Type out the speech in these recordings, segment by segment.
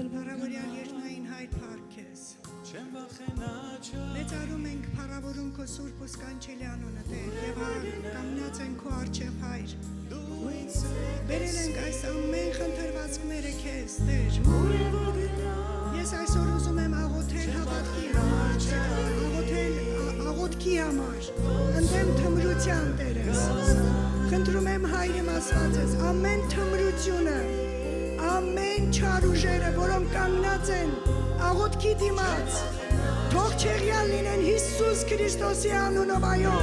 Աստծո բարավորյալ երկնային հայր փառքես։ Մեծարում ենք փառավորում քո սուրբ ու սքանչելի անունը Տեր եւ կանգնած ենք քո առջև հայր։ Բերել ենք այս ամեն խնդրվածքները քեզ Տեր։ Ես այսօր ուզում եմ աղոթել հավատքի աղոթքի համար։ Ընդեմ թմրության Տերս։ Խնդրում եմ հայրեմ Աստվածս ամեն թմրությունը ամեն չար ուժերը, որոնք կանգնած են աղոթքի դիմաց, թող չեղյալ լինեն Հիսուս Քրիստոսի անունով, այո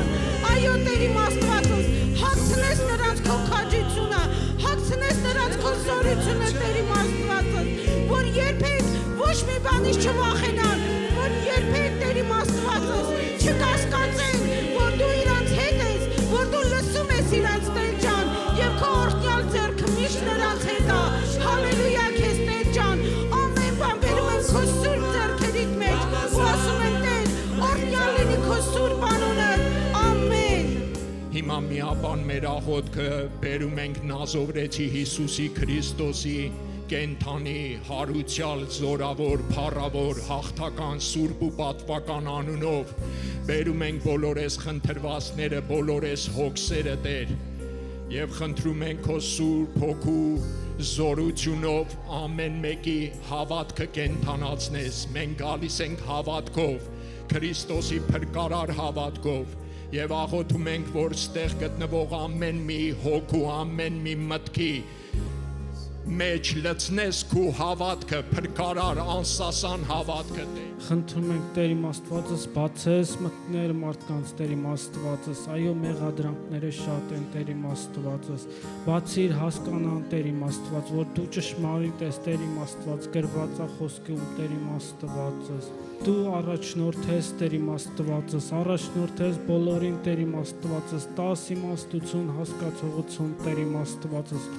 Տեր իմ Աստվածս, հագցնես նրանց քո քաջությունը, հագցնես նրանց քո զորությունը Տեր իմ Աստվածս, որ երբեք ոչ մի բանից չվախենան, որ երբեք Տեր իմ Աստվածս չկասկածեն, որ դու իրանց հետ ես, որ դու լսում ես իրանց Տեր ջան, եւ քո օրհնյալ ձեռքը միշտ նրանց հետ է։ Հալելույա քեզ Տեր ջան, ամեն բան բերում են քո սուրբ ձեռքերիդ մեջ, ու ասում են Տեր, օրհնյալ լինի քո սուրբ անունը, ամեն։ Հիմա միաբան մեր աղոթքը բերում ենք Նազովրեցի Հիսուսի Քրիստոսի կենթանի, հարուցյալ, զորավոր, փառավոր, հաղթական, սուրբ ու պատվական անունով, բերում ենք բոլորես խնդրվածները, բոլորես հոգսերը Տեր, եւ խնդրում ենք քո սուրբ հոգու զորությունով ամեն մեկի հավատքը կենթանացնես, մենք գալիս ենք հավատքով, Քրիստոսի փրկարար հավատքով, եւ աղոթում ենք, որ ստեղ գտնվող ամեն մի հոգու, ամեն մի մտքի մեջ լցնես քո հավատքը, փրկարար անսասան հավատքը Տեր։ Խնդրում ենք Տեր իմ Աստվածս, բացես մտքները մարդկանց Տեր իմ Աստվածս, այո մեղադրանքները շատ են Տեր իմ Աստվածս, բացիր հասկանան Տեր իմ Աստված, որ դու ճշմարիտ ես Տեր իմ Աստված, գրված է խոսքում Տեր իմ Աստվածս, դու առաջնորդ ես Տեր իմ Աստվածս, առաջնորդ ես բոլորին Տեր իմ Աստվածս, տաս իմաստություն, հասկացողություն Տեր իմ Աստվածս,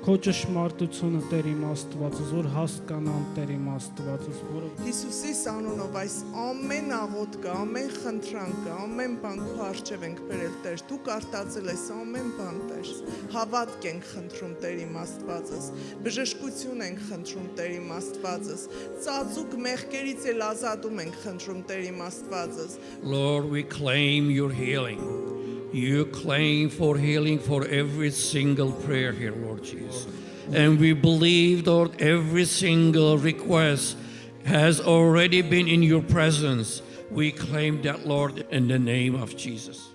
քո ճշմարտությունը Տեր իմ Աստվածս, որ հասկանան Տեր իմ Աստվածս, որը Հիսուսի անունով այս ամեն աղոթքը, ամեն խնդրանքը, ամեն բան քո առջև ենք բերել Տեր, դու կարտացել ես ամեն բան Տեր, հավատք ենք խնդրում Տեր իմ Աստվածս, բժշկություն ենք խնդրում Տեր իմ Աստվածս, ծածուկ մեղքերից էլ ազատում ենք խնդրում Տեր իմ Աստվածս։ Lord, we claim your healing. You claim for healing for every single prayer here, Lord Jesus. And we believe, Lord, every single request has already been in your presence. We claim that, Lord, in the name of Jesus.